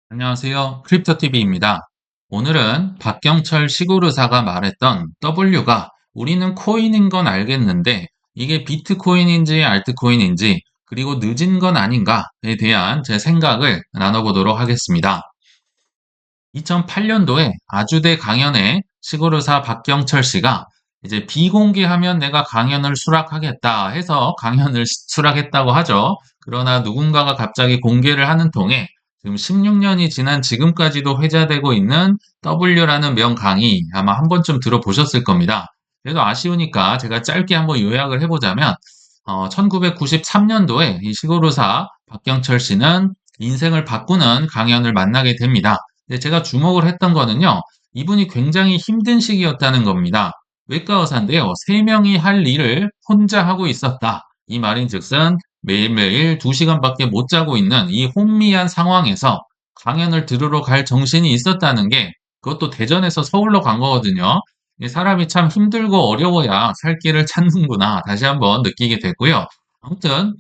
안녕하세요. 크립토TV입니다. 오늘은 박경철 시구르사가 말했던 W가 우리는 코인인 건 알겠는데 이게 비트코인인지 알트코인인지 그리고 늦은 건 아닌가에 대한 제 생각을 나눠보도록 하겠습니다. 2008년도에 아주대 강연에 시구르사 박경철 씨가 이제 비공개하면 내가 강연을 수락하겠다 해서 강연을 수락했다고 하죠. 그러나 누군가가 갑자기 공개를 하는 통에 지금 16년이 지난 지금까지도 회자되고 있는 W라는 명강의 아마 한 번쯤 들어보셨을 겁니다. 그래도 아쉬우니까 제가 짧게 한번 요약을 해보자면 1993년도에 이 시구르사 박경철 씨는 인생을 바꾸는 강연을 만나게 됩니다. 근데 제가 주목을 했던 거는요, 이분이 굉장히 힘든 시기였다는 겁니다. 외과 의사인데요, 세 명이 할 일을 혼자 하고 있었다. 이 말인즉슨 매일매일 2시간밖에 못 자고 있는 이 혼미한 상황에서 강연을 들으러 갈 정신이 있었다는 게 그것도 대전에서 서울로 간 거거든요. 이 사람이 참 힘들고 어려워야 살 길을 찾는구나 다시 한번 느끼게 됐고요. 아무튼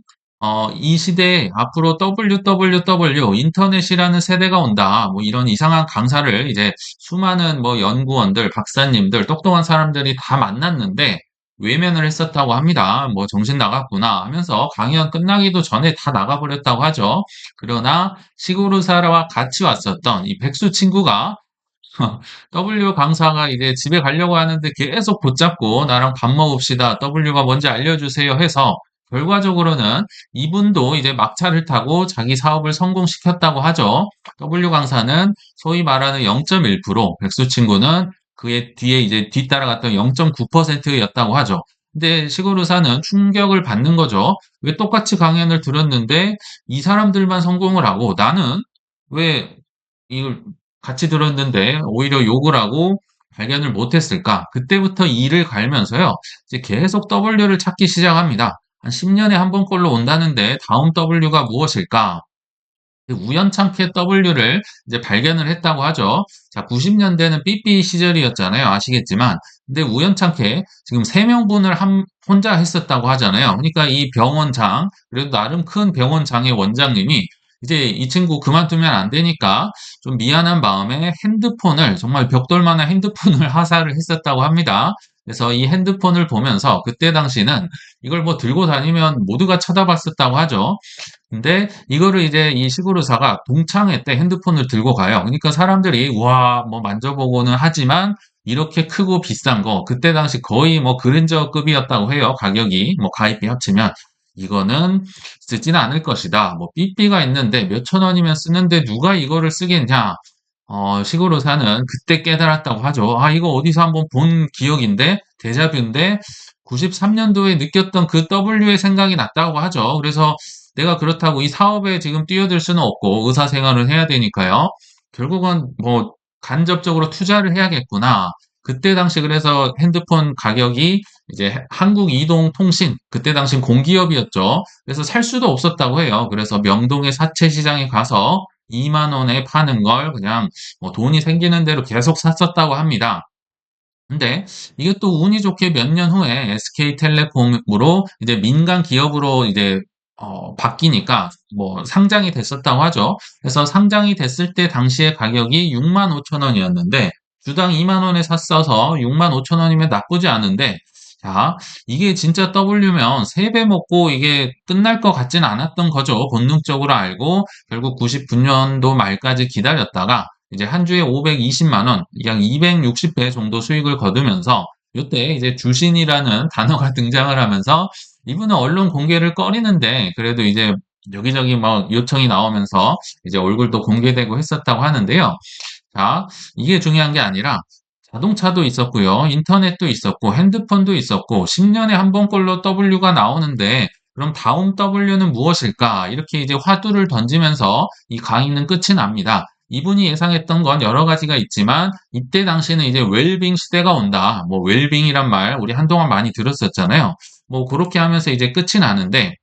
이 시대에 앞으로 WWW 인터넷이라는 세대가 온다. 뭐 이런 이상한 강사를 이제 수많은 뭐 연구원들, 박사님들, 똑똑한 사람들이 다 만났는데 외면을 했었다고 합니다. 뭐 정신 나갔구나 하면서 강연 끝나기도 전에 다 나가버렸다고 하죠. 그러나 시구르사와 같이 왔었던 이 백수 친구가 W 강사가 이제 집에 가려고 하는데 계속 붙잡고 나랑 밥 먹읍시다. W가 뭔지 알려주세요 해서 결과적으로는 이분도 이제 막차를 타고 자기 사업을 성공시켰다고 하죠. W 강사는 소위 말하는 0.1%, 백수 친구는 그의 뒤에 이제 뒤따라갔던 0.9%였다고 하죠. 근데 시골의사는 충격을 받는 거죠. 왜 똑같이 강연을 들었는데 이 사람들만 성공을 하고 나는 왜 이걸 같이 들었는데 오히려 욕을 하고 발견을 못했을까? 그때부터 이를 갈면서요. 이제 계속 W를 찾기 시작합니다. 한 10년에 한 번꼴로 온다는데 다음 W가 무엇일까? 우연찮게 W를 이제 발견을 했다고 하죠. 자, 90년대는 삐삐 시절이었잖아요. 아시겠지만. 근데 우연찮게 지금 3명분을 혼자 했었다고 하잖아요. 그러니까 이 병원장, 그래도 나름 큰 병원장의 원장님이 이제 이 친구 그만두면 안 되니까 좀 미안한 마음에 핸드폰을, 정말 벽돌만한 핸드폰을 하사를 했었다고 합니다. 그래서 이 핸드폰을 보면서 그때 당시는 이걸 뭐 들고 다니면 모두가 쳐다봤었다고 하죠. 근데 이거를 이제 이 시구르사가 동창회 때 핸드폰을 들고 가요. 그러니까 사람들이 와, 뭐 만져보고는 하지만 이렇게 크고 비싼 거 그때 당시 거의 뭐 그랜저급이었다고 해요. 가격이 뭐 가입비 합치면 이거는 쓰지는 않을 것이다. 뭐 삐삐가 있는데 몇천 원이면 쓰는데 누가 이거를 쓰겠냐? 시구르사는 그때 깨달았다고 하죠. 아, 이거 어디서 한번 본 기억인데 데자뷰인데 93년도에 느꼈던 그 W의 생각이 났다고 하죠. 그래서 내가 그렇다고 이 사업에 지금 뛰어들 수는 없고 의사 생활을 해야 되니까요. 결국은 뭐 간접적으로 투자를 해야겠구나. 그때 당시 그래서 핸드폰 가격이 이제 한국이동통신, 그때 당시 공기업이었죠. 그래서 살 수도 없었다고 해요. 그래서 명동의 사채 시장에 가서 2만 원에 파는 걸 그냥 뭐 돈이 생기는 대로 계속 샀었다고 합니다. 근데 이게 또 운이 좋게 몇 년 후에 SK텔레콤으로 이제 민간 기업으로 이제 바뀌니까 뭐 상장이 됐었다고 하죠. 그래서 상장이 됐을 때 당시의 가격이 6만 5천 원이었는데 주당 2만 원에 샀어서 6만 5천 원이면 나쁘지 않은데 자, 이게 진짜 W면 3배 먹고 이게 끝날 것 같진 않았던 거죠. 본능적으로 알고 결국 99년도 말까지 기다렸다가 이제 한 주에 520만 원, 약 260배 정도 수익을 거두면서 이때 이제 주신이라는 단어가 등장을 하면서 이분은 언론 공개를 꺼리는데 그래도 이제 여기저기 막 요청이 나오면서 이제 얼굴도 공개되고 했었다고 하는데요. 자, 이게 중요한 게 아니라 자동차도 있었고요. 인터넷도 있었고 핸드폰도 있었고 10년에 한 번꼴로 W가 나오는데 그럼 다음 W는 무엇일까? 이렇게 이제 화두를 던지면서 이 강의는 끝이 납니다. 이분이 예상했던 건 여러 가지가 있지만 이때 당시는 이제 웰빙 시대가 온다. 뭐 웰빙이란 말 우리 한동안 많이 들었었잖아요. 뭐 그렇게 하면서 이제 끝이 나는데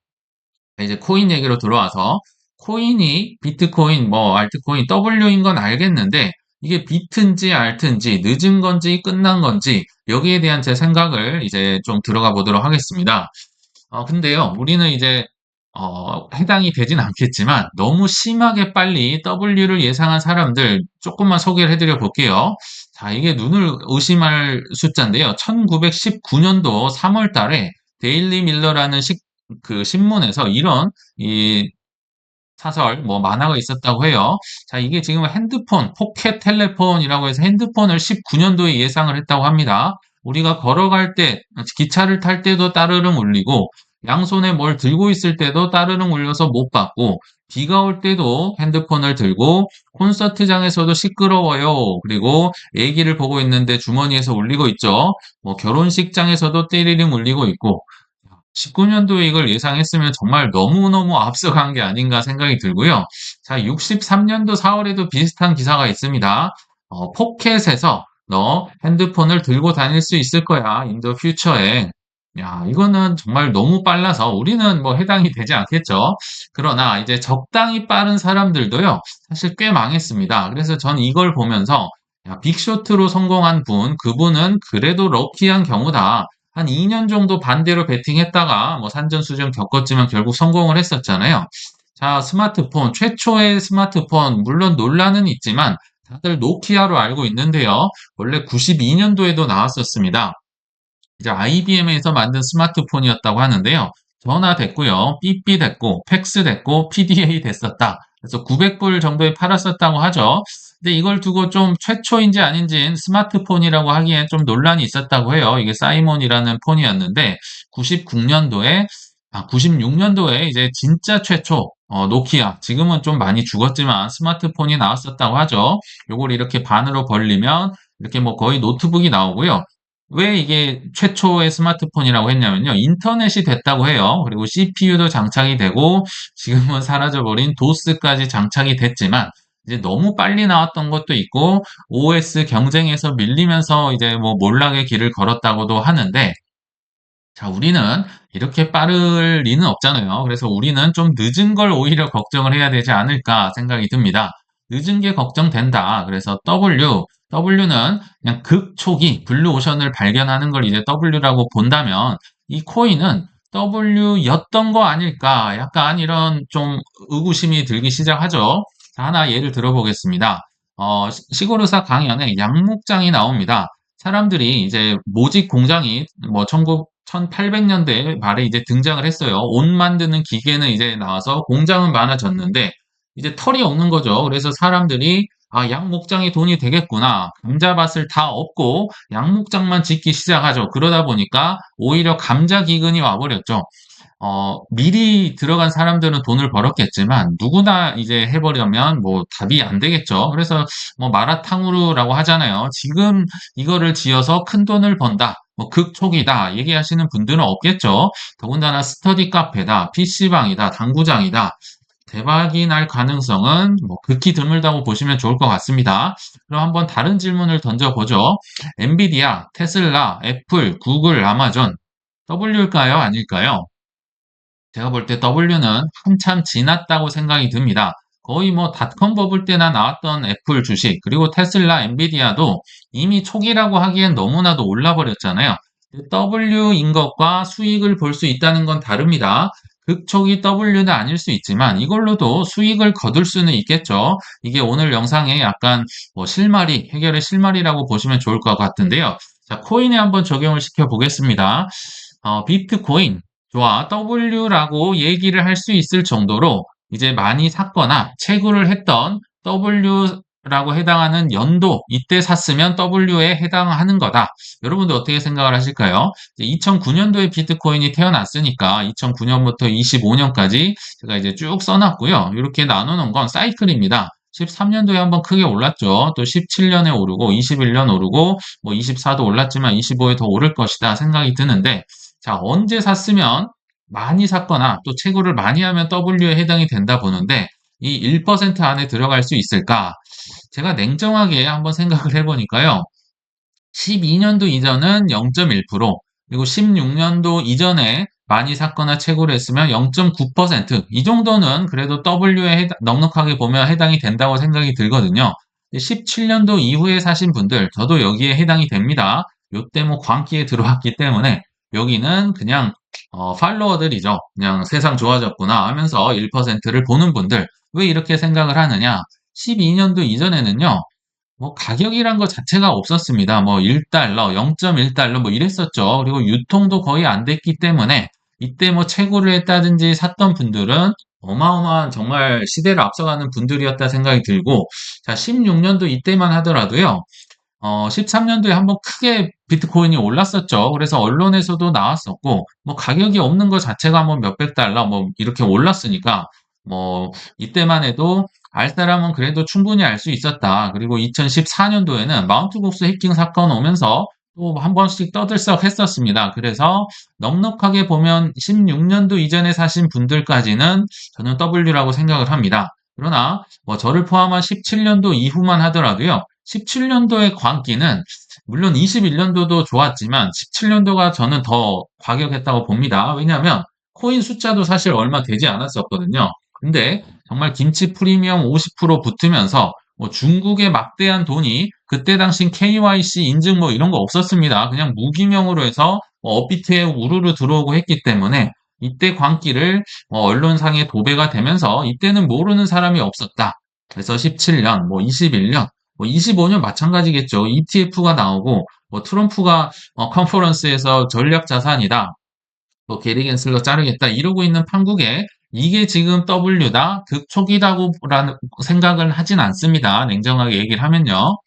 이제 코인 얘기로 들어와서 코인이 비트코인, 뭐 알트코인, W인 건 알겠는데 이게 비트인지 알트인지 늦은 건지 끝난 건지 여기에 대한 제 생각을 이제 좀 들어가 보도록 하겠습니다. 근데요, 우리는 이제 해당이 되진 않겠지만 너무 심하게 빨리 W를 예상한 사람들 조금만 소개를 해드려 볼게요. 자, 이게 눈을 의심할 숫자인데요. 1919년도 3월 달에 데일리 밀러라는 그 신문에서 이런 이 사설, 뭐 만화가 있었다고 해요. 자, 이게 지금 핸드폰, 포켓 텔레폰이라고 해서 핸드폰을 19년도에 예상을 했다고 합니다. 우리가 걸어갈 때, 기차를 탈 때도 따르릉 울리고, 양손에 뭘 들고 있을 때도 따르릉 울려서 못 받고, 비가 올 때도 핸드폰을 들고, 콘서트장에서도 시끄러워요. 그리고 애기를 보고 있는데 주머니에서 울리고 있죠. 뭐 결혼식장에서도 띠리링 울리고 있고, 19년도에 이걸 예상했으면 정말 너무너무 앞서간 게 아닌가 생각이 들고요. 자, 63년도 4월에도 비슷한 기사가 있습니다. 포켓에서 너 핸드폰을 들고 다닐 수 있을 거야. in the future에. 야, 이거는 정말 너무 빨라서 우리는 뭐 해당이 되지 않겠죠. 그러나 이제 적당히 빠른 사람들도요, 사실 꽤 망했습니다. 그래서 전 이걸 보면서 야, 빅쇼트로 성공한 그분은 그래도 럭키한 경우다. 한 2년 정도 반대로 베팅했다가 뭐 산전수전 겪었지만 결국 성공을 했었잖아요. 자, 스마트폰, 최초의 스마트폰, 물론 논란은 있지만 다들 노키아로 알고 있는데요. 원래 92년도에도 나왔었습니다. 이제 IBM에서 만든 스마트폰이었다고 하는데요. 전화 됐고요. 삐삐 됐고, 팩스 됐고, PDA 됐었다. 그래서 900불 정도에 팔았었다고 하죠. 근데 이걸 두고 좀 최초인지 아닌지는 스마트폰이라고 하기엔 좀 논란이 있었다고 해요. 이게 사이몬이라는 폰이었는데 96년도에 이제 진짜 최초 노키아 지금은 좀 많이 죽었지만 스마트폰이 나왔었다고 하죠. 요걸 이렇게 반으로 벌리면 이렇게 뭐 거의 노트북이 나오고요. 왜 이게 최초의 스마트폰이라고 했냐면요. 인터넷이 됐다고 해요. 그리고 CPU도 장착이 되고 지금은 사라져버린 도스까지 장착이 됐지만 이제 너무 빨리 나왔던 것도 있고 OS 경쟁에서 밀리면서 이제 뭐 몰락의 길을 걸었다고도 하는데 자, 우리는 이렇게 빠를 리는 없잖아요. 그래서 우리는 좀 늦은 걸 오히려 걱정을 해야 되지 않을까 생각이 듭니다. 늦은 게 걱정된다. 그래서 W는 그냥 극초기 블루오션을 발견하는 걸 이제 W라고 본다면 이 코인은 W였던 거 아닐까? 약간 이런 좀 의구심이 들기 시작하죠. 자, 하나 예를 들어보겠습니다. 시골의사 강연에 양목장이 나옵니다. 사람들이 이제 모직 공장이 뭐 1800년대 말에 이제 등장을 했어요. 옷 만드는 기계는 이제 나와서 공장은 많아졌는데 이제 털이 없는 거죠. 그래서 사람들이 아, 양목장이 돈이 되겠구나. 감자밭을 다 없고 양목장만 짓기 시작하죠. 그러다 보니까 오히려 감자 기근이 와버렸죠. 미리 들어간 사람들은 돈을 벌었겠지만 누구나 이제 해보려면 뭐 답이 안 되겠죠. 그래서 뭐 마라탕으로라고 하잖아요. 지금 이거를 지어서 큰 돈을 번다. 뭐 극초기다 얘기하시는 분들은 없겠죠. 더군다나 스터디 카페다, PC방이다, 당구장이다. 대박이 날 가능성은 뭐 극히 드물다고 보시면 좋을 것 같습니다. 그럼 한번 다른 질문을 던져보죠. 엔비디아, 테슬라, 애플, 구글, 아마존 W일까요? 아닐까요? 제가 볼 때 W는 한참 지났다고 생각이 듭니다. 거의 뭐 닷컴 버블 때나 나왔던 애플 주식, 그리고 테슬라, 엔비디아도 이미 초기라고 하기엔 너무나도 올라버렸잖아요. W인 것과 수익을 볼 수 있다는 건 다릅니다. 극초기 W는 아닐 수 있지만 이걸로도 수익을 거둘 수는 있겠죠. 이게 오늘 영상의 약간 뭐 해결의 실마리라고 보시면 좋을 것 같은데요. 자, 코인에 한번 적용을 시켜 보겠습니다. 비트코인, 좋아. W라고 얘기를 할 수 있을 정도로 이제 많이 샀거나 채굴을 했던 W라고 해당하는 연도, 이때 샀으면 W에 해당하는 거다. 여러분들 어떻게 생각을 하실까요? 2009년도에 비트코인이 태어났으니까 2009년부터 25년까지 제가 이제 쭉 써놨고요. 이렇게 나누는 건 사이클입니다. 13년도에 한번 크게 올랐죠. 또 17년에 오르고 21년 오르고 뭐 24도 올랐지만 25에 더 오를 것이다 생각이 드는데 자, 언제 샀으면 많이 샀거나 또 채굴을 많이 하면 W에 해당이 된다 보는데 이 1% 안에 들어갈 수 있을까? 제가 냉정하게 한번 생각을 해보니까요. 12년도 이전은 0.1%, 그리고 16년도 이전에 많이 샀거나 채굴을 했으면 0.9%, 이 정도는 그래도 W에 넉넉하게 보면 해당이 된다고 생각이 들거든요. 17년도 이후에 사신 분들, 저도 여기에 해당이 됩니다. 요때 뭐 광기에 들어왔기 때문에 여기는 그냥 팔로워들이죠. 그냥 세상 좋아졌구나 하면서 1%를 보는 분들, 왜 이렇게 생각을 하느냐? 12년도 이전에는요, 뭐 가격이란 거 자체가 없었습니다. 뭐 1달러, 0.1달러 뭐 이랬었죠. 그리고 유통도 거의 안 됐기 때문에 이때 뭐 채굴을 했다든지 샀던 분들은 어마어마한 정말 시대를 앞서가는 분들이었다 생각이 들고, 자, 16년도 이때만 하더라도요. 13년도에 한번 크게 비트코인이 올랐었죠. 그래서 언론에서도 나왔었고, 뭐 가격이 없는 것 자체가 뭐 몇백 달러 뭐 이렇게 올랐으니까, 뭐 이때만 해도 알 사람은 그래도 충분히 알 수 있었다. 그리고 2014년도에는 마운트 곡스 해킹 사건 오면서 또 한 번씩 떠들썩했었습니다. 그래서 넉넉하게 보면 16년도 이전에 사신 분들까지는 저는 W라고 생각을 합니다. 그러나 뭐 저를 포함한 17년도 이후만 하더라도요. 17년도의 광기는 물론 21년도도 좋았지만 17년도가 저는 더 과격했다고 봅니다. 왜냐하면 코인 숫자도 사실 얼마 되지 않았었거든요. 근데 정말 김치 프리미엄 50% 붙으면서 뭐 중국의 막대한 돈이 그때 당시 KYC 인증 뭐 이런 거 없었습니다. 그냥 무기명으로 해서 뭐 업비트에 우르르 들어오고 했기 때문에 이때 광기를 언론상에 도배가 되면서 이때는 모르는 사람이 없었다. 그래서 17년, 뭐 21년, 뭐 25년 마찬가지겠죠. ETF가 나오고 뭐 트럼프가 컨퍼런스에서 전략 자산이다. 뭐 게리 겐슬러 자르겠다 이러고 있는 판국에 이게 지금 W다, 극초기다고라는 생각을 하진 않습니다. 냉정하게 얘기를 하면요.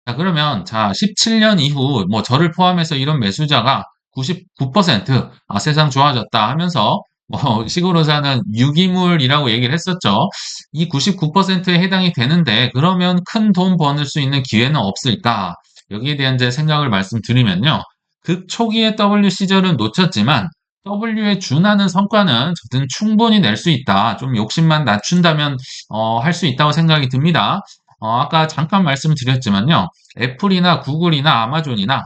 자, 그러면, 자, 17년 이후, 뭐, 저를 포함해서 이런 매수자가 99%, 세상 좋아졌다 하면서, 뭐, 시골 의사는 유기물이라고 얘기를 했었죠. 이 99%에 해당이 되는데, 그러면 큰 돈 버는 수 있는 기회는 없을까? 여기에 대한 제 생각을 말씀드리면요. 극초기의 W 시절은 놓쳤지만, W에 준하는 성과는 저는 충분히 낼 수 있다. 좀 욕심만 낮춘다면, 할 수 있다고 생각이 듭니다. 아까 잠깐 말씀드렸지만요. 애플이나 구글이나 아마존이나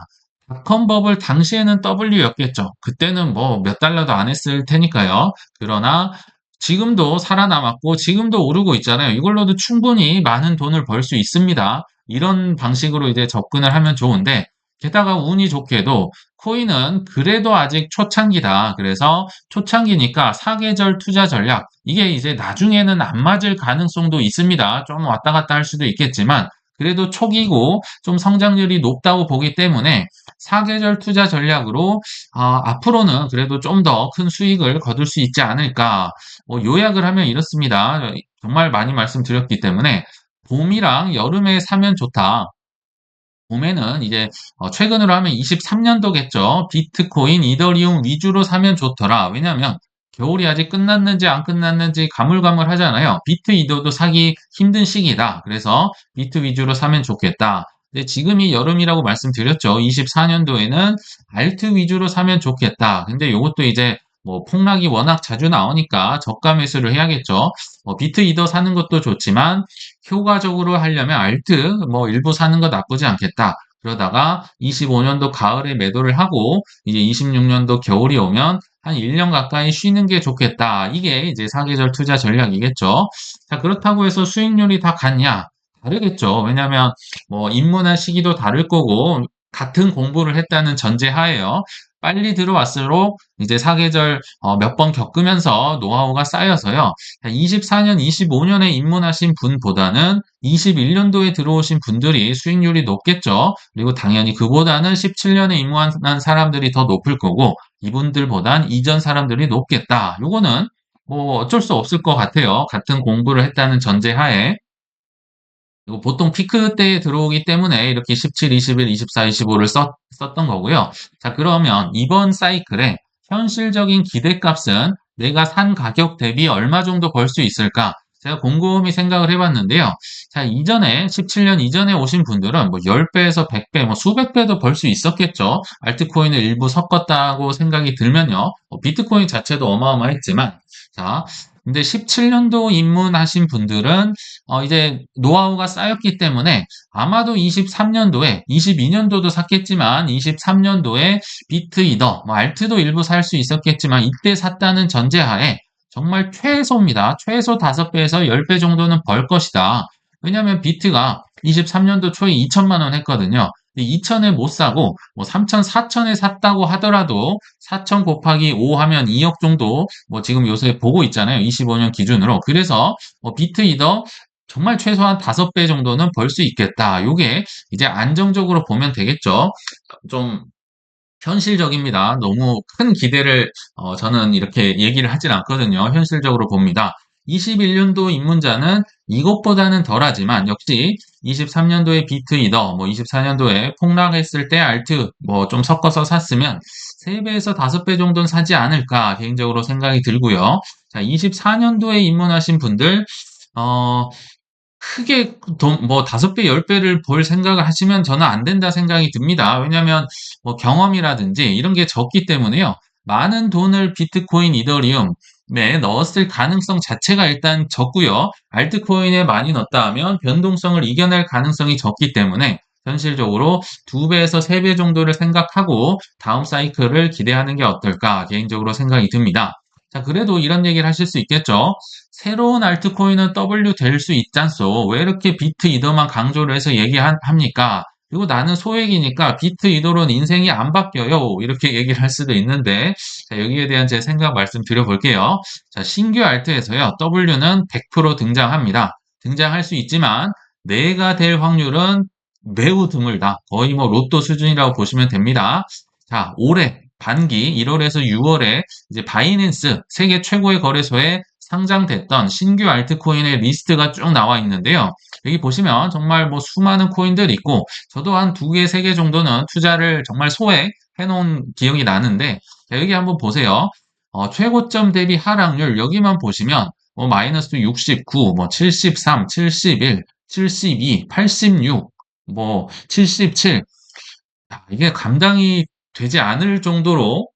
닷컴 버블 당시에는 W였겠죠. 그때는 뭐 몇 달러도 안 했을 테니까요. 그러나 지금도 살아남았고 지금도 오르고 있잖아요. 이걸로도 충분히 많은 돈을 벌 수 있습니다. 이런 방식으로 이제 접근을 하면 좋은데 게다가 운이 좋게도 코인은 그래도 아직 초창기다. 그래서 초창기니까 사계절 투자 전략. 이게 이제 나중에는 안 맞을 가능성도 있습니다. 좀 왔다 갔다 할 수도 있겠지만 그래도 초기고 좀 성장률이 높다고 보기 때문에 사계절 투자 전략으로 앞으로는 그래도 좀 더 큰 수익을 거둘 수 있지 않을까. 요약을 하면 이렇습니다. 정말 많이 말씀드렸기 때문에 봄이랑 여름에 사면 좋다. 봄에는 이제 최근으로 하면 23년도겠죠. 비트코인, 이더리움 위주로 사면 좋더라. 왜냐하면 겨울이 아직 끝났는지 안 끝났는지 가물가물하잖아요. 비트 이더도 사기 힘든 시기다. 그래서 비트 위주로 사면 좋겠다. 근데 지금이 여름이라고 말씀드렸죠. 24년도에는 알트 위주로 사면 좋겠다. 근데 이것도 이제 뭐 폭락이 워낙 자주 나오니까 저가 매수를 해야겠죠. 비트 이더 사는 것도 좋지만 효과적으로 하려면 알트 뭐 일부 사는 거 나쁘지 않겠다. 그러다가 25년도 가을에 매도를 하고 이제 26년도 겨울이 오면 한 1년 가까이 쉬는 게 좋겠다. 이게 이제 사계절 투자 전략이겠죠. 자, 그렇다고 해서 수익률이 다 같냐? 다르겠죠. 왜냐하면 뭐 입문한 시기도 다를 거고 같은 공부를 했다는 전제하에요. 빨리 들어왔을수록 이제 사계절 몇 번 겪으면서 노하우가 쌓여서요. 24년, 25년에 입문하신 분보다는 21년도에 들어오신 분들이 수익률이 높겠죠. 그리고 당연히 그보다는 17년에 입문한 사람들이 더 높을 거고 이분들보단 이전 사람들이 높겠다. 요거는 뭐 어쩔 수 없을 것 같아요. 같은 공부를 했다는 전제하에. 그리고 보통 피크 때에 들어오기 때문에 이렇게 17, 21, 24, 25를 썼던 거고요. 자, 그러면 이번 사이클에 현실적인 기대값은 내가 산 가격 대비 얼마 정도 벌 수 있을까? 제가 곰곰이 생각을 해봤는데요. 자, 이전에, 17년 이전에 오신 분들은 뭐 10배에서 100배, 뭐 수백 배도 벌 수 있었겠죠. 알트코인을 일부 섞었다고 생각이 들면요. 비트코인 자체도 어마어마했지만, 자, 근데 17년도 입문하신 분들은 이제 노하우가 쌓였기 때문에 아마도 23년도에, 22년도도 샀겠지만 23년도에 비트 이더, 뭐 알트도 일부 살 수 있었겠지만 이때 샀다는 전제하에 정말 최소입니다. 최소 5배에서 10배 정도는 벌 것이다. 왜냐하면 비트가 23년도 초에 2천만 원 했거든요. 2천에 못 사고 뭐 3천, 4천에 샀다고 하더라도 4천 곱하기 5 하면 2억 정도 뭐 지금 요새 보고 있잖아요. 25년 기준으로. 그래서 비트이더 정말 최소한 5배 정도는 벌 수 있겠다. 요게 이제 안정적으로 보면 되겠죠. 좀 현실적입니다. 너무 큰 기대를 저는 이렇게 얘기를 하진 않거든요. 현실적으로 봅니다. 21년도 입문자는 이것보다는 덜하지만 역시 23년도에 비트이더, 뭐 24년도에 폭락했을 때 알트 뭐 좀 섞어서 샀으면 3배에서 5배 정도는 사지 않을까 개인적으로 생각이 들고요. 자, 24년도에 입문하신 분들 어, 크게 뭐 5배, 10배를 볼 생각을 하시면 저는 안 된다 생각이 듭니다. 왜냐하면 뭐 경험이라든지 이런 게 적기 때문에요. 많은 돈을 비트코인, 이더리움에 넣었을 가능성 자체가 일단 적고요. 알트코인에 많이 넣었다 하면 변동성을 이겨낼 가능성이 적기 때문에 현실적으로 2배에서 3배 정도를 생각하고 다음 사이클을 기대하는 게 어떨까 개인적으로 생각이 듭니다. 자, 그래도 이런 얘기를 하실 수 있겠죠. 새로운 알트코인은 W 될 수 있잖소. 왜 이렇게 비트 이더만 강조를 해서 얘기합니까? 그리고 나는 소액이니까 비트 이더로는 인생이 안 바뀌어요. 이렇게 얘기를 할 수도 있는데, 자, 여기에 대한 제 생각 말씀드려볼게요. 자, 신규 알트에서요, W는 100% 등장합니다. 등장할 수 있지만, 내가 될 확률은 매우 드물다. 거의 뭐 로또 수준이라고 보시면 됩니다. 자, 올해 반기 1월에서 6월에 이제 바이낸스 세계 최고의 거래소에 상장됐던 신규 알트코인의 리스트가 쭉 나와 있는데요. 여기 보시면 정말 뭐 수많은 코인들이 있고 저도 한 2개, 3개 정도는 투자를 정말 소액 해놓은 기억이 나는데 자, 여기 한번 보세요. 최고점 대비 하락률 여기만 보시면 뭐 마이너스 69, 뭐 73, 71, 72, 86, 뭐 77. 이게 감당이 되지 않을 정도로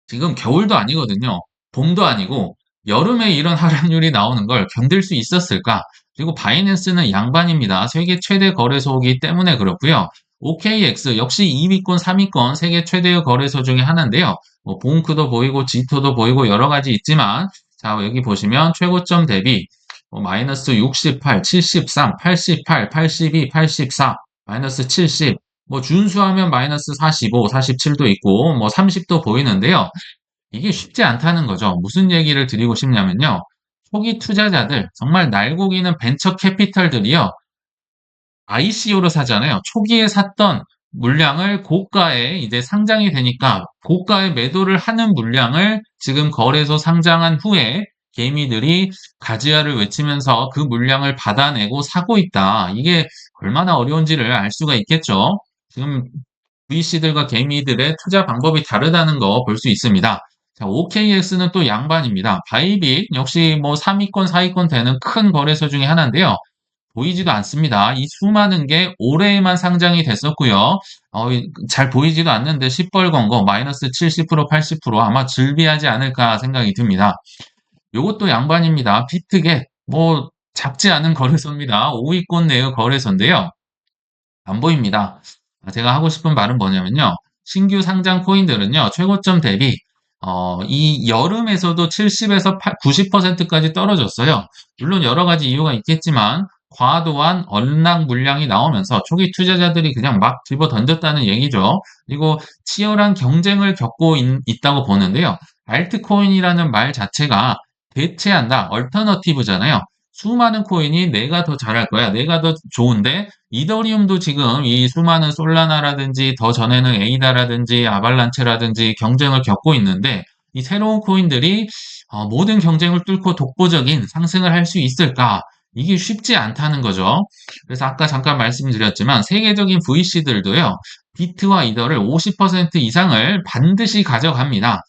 지금 겨울도 아니거든요. 봄도 아니고 여름에 이런 하락률이 나오는 걸 견딜 수 있었을까? 그리고 바이낸스는 양반입니다. 세계 최대 거래소이기 때문에 그렇고요. OKX 역시 2위권, 3위권 세계 최대의 거래소 중에 하나인데요. 뭐 봉크도 보이고 지토도 보이고 여러 가지 있지만 자 여기 보시면 최고점 대비 마이너스 68, 73, 88, 82, 84, 마이너스 70, 뭐 준수하면 마이너스 45, 47도 있고 뭐 30도 보이는데요. 이게 쉽지 않다는 거죠. 무슨 얘기를 드리고 싶냐면요. 초기 투자자들, 정말 날고기는 벤처 캐피털들이요. ICO로 사잖아요. 초기에 샀던 물량을 고가에 이제 상장이 되니까 고가에 매도를 하는 물량을 지금 거래소 상장한 후에 개미들이 가지야를 외치면서 그 물량을 받아내고 사고 있다. 이게 얼마나 어려운지를 알 수가 있겠죠. 지금 VC들과 개미들의 투자 방법이 다르다는 거 볼 수 있습니다. 자, OKX는 또 양반입니다. 바이빗 역시 뭐 3위권, 4위권 되는 큰 거래소 중에 하나인데요. 보이지도 않습니다. 이 수많은 게 올해에만 상장이 됐었고요. 잘 보이지도 않는데 시뻘건 거 마이너스 70%, 80% 아마 즐비하지 않을까 생각이 듭니다. 요것도 양반입니다. 비트겟 뭐 작지 않은 거래소입니다. 5위권 내의 거래소인데요. 안 보입니다. 제가 하고 싶은 말은 뭐냐면요. 신규 상장 코인들은요, 최고점 대비, 이 여름에서도 70에서 90%까지 떨어졌어요. 물론 여러 가지 이유가 있겠지만, 과도한 언락 물량이 나오면서 초기 투자자들이 그냥 막 집어 던졌다는 얘기죠. 그리고 치열한 경쟁을 겪고 있다고 보는데요. 알트코인이라는 말 자체가 대체한다, 얼터너티브잖아요. 수많은 코인이 내가 더 잘할 거야. 내가 더 좋은데 이더리움도 지금 이 수많은 솔라나라든지 더 전에는 에이다라든지 아발란체라든지 경쟁을 겪고 있는데 이 새로운 코인들이 모든 경쟁을 뚫고 독보적인 상승을 할 수 있을까? 이게 쉽지 않다는 거죠. 그래서 아까 잠깐 말씀드렸지만 세계적인 VC들도요. 비트와 이더를 50% 이상을 반드시 가져갑니다.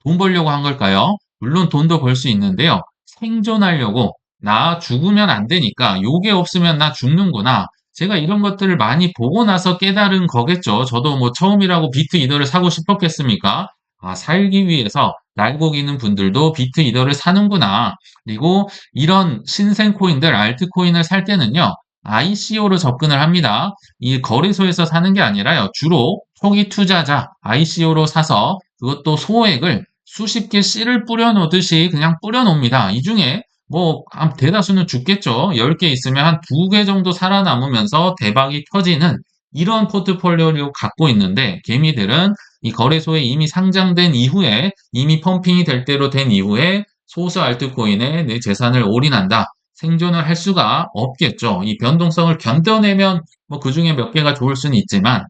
돈 벌려고 한 걸까요? 물론 돈도 벌 수 있는데요. 생존하려고 나 죽으면 안 되니까 요게 없으면 나 죽는구나. 제가 이런 것들을 많이 보고 나서 깨달은 거겠죠. 저도 뭐 처음이라고 비트 이더를 사고 싶었겠습니까? 살기 위해서 날고기는 분들도 비트 이더를 사는구나. 그리고 이런 신생 코인들, 알트코인을 살 때는요. ICO로 접근을 합니다. 이 거래소에서 사는 게 아니라요. 주로 초기 투자자 ICO로 사서 그것도 소액을 수십 개 씨를 뿌려 놓듯이 그냥 뿌려 놓습니다. 이 중에 뭐 대다수는 죽겠죠. 10개 있으면 한 2개 정도 살아남으면서 대박이 터지는 이런 포트폴리오를 갖고 있는데 개미들은 이 거래소에 이미 상장된 이후에 이미 펌핑이 될 대로 된 이후에 소수 알트코인에 내 재산을 올인한다. 생존을 할 수가 없겠죠. 이 변동성을 견뎌내면 뭐 그중에 몇 개가 좋을 수는 있지만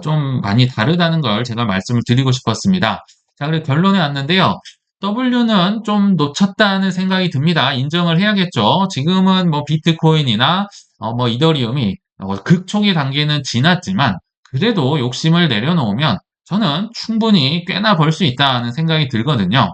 좀 많이 다르다는 걸 제가 말씀을 드리고 싶었습니다. 자, 그리고 결론에 왔는데요. W는 좀 놓쳤다는 생각이 듭니다. 인정을 해야겠죠. 지금은 뭐 비트코인이나 뭐 이더리움이 극초기 단계는 지났지만 그래도 욕심을 내려놓으면 저는 충분히 꽤나 벌 수 있다는 생각이 들거든요.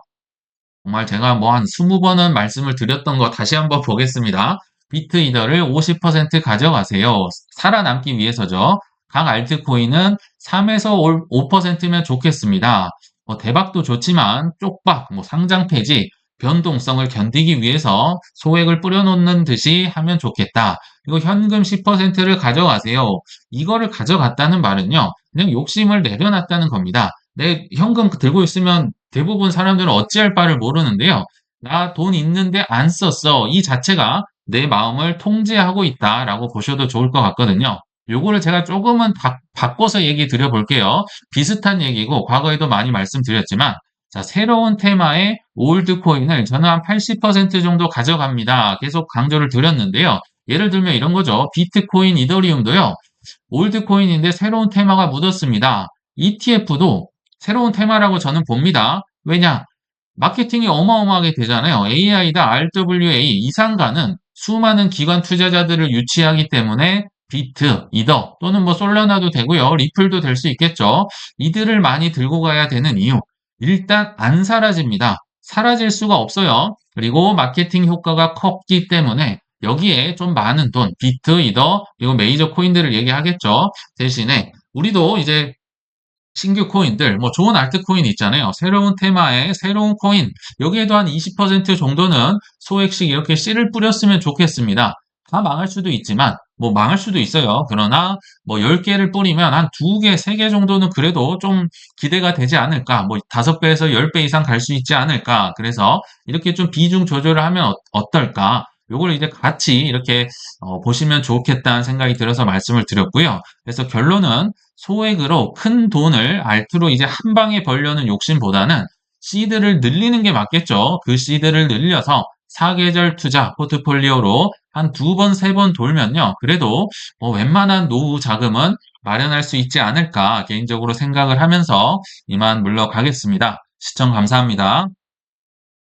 정말 제가 뭐 한 20번은 말씀을 드렸던 거 다시 한번 보겠습니다. 비트 이더를 50% 가져가세요. 살아남기 위해서죠. 각 알트코인은 3에서 5%면 좋겠습니다. 뭐 대박도 좋지만 쪽박, 뭐 상장 폐지, 변동성을 견디기 위해서 소액을 뿌려놓는 듯이 하면 좋겠다. 그리고 현금 10%를 가져가세요. 이거를 가져갔다는 말은요. 그냥 욕심을 내려놨다는 겁니다. 내 현금 들고 있으면 대부분 사람들은 어찌할 바를 모르는데요. 나 돈 있는데 안 썼어. 이 자체가 내 마음을 통제하고 있다라고 보셔도 좋을 것 같거든요. 요거를 제가 조금은 바꿔서 얘기 드려볼게요. 비슷한 얘기고 과거에도 많이 말씀드렸지만 자, 새로운 테마의 올드 코인을 저는 한 80% 정도 가져갑니다. 계속 강조를 드렸는데요. 예를 들면 이런 거죠. 비트코인, 이더리움도요. 올드 코인인데 새로운 테마가 묻었습니다. ETF도 새로운 테마라고 저는 봅니다. 왜냐? 마케팅이 어마어마하게 되잖아요. AI다 RWA 이상가는 수많은 기관 투자자들을 유치하기 때문에 비트, 이더 또는 뭐 솔라나도 되고요. 리플도 될 수 있겠죠. 이들을 많이 들고 가야 되는 이유. 일단 안 사라집니다. 사라질 수가 없어요. 그리고 마케팅 효과가 컸기 때문에 여기에 좀 많은 돈, 비트, 이더, 그리고 메이저 코인들을 얘기하겠죠. 대신에 우리도 이제 신규 코인들, 뭐 좋은 알트코인 있잖아요. 새로운 테마의 새로운 코인, 여기에도 한 20% 정도는 소액씩 이렇게 씨를 뿌렸으면 좋겠습니다. 다 망할 수도 있지만, 뭐 망할 수도 있어요. 그러나 뭐 10개를 뿌리면 한 2개, 3개 정도는 그래도 좀 기대가 되지 않을까. 뭐 5배에서 10배 이상 갈 수 있지 않을까. 그래서 이렇게 좀 비중 조절을 하면 어떨까. 요걸 이제 같이 이렇게 보시면 좋겠다는 생각이 들어서 말씀을 드렸고요. 그래서 결론은 소액으로 큰 돈을 알트로 이제 한 방에 벌려는 욕심보다는 시드를 늘리는 게 맞겠죠. 그 시드를 늘려서 사계절 투자 포트폴리오로 한 2번, 3번 돌면요. 그래도 뭐 웬만한 노후 자금은 마련할 수 있지 않을까 개인적으로 생각을 하면서 이만 물러가겠습니다. 시청 감사합니다.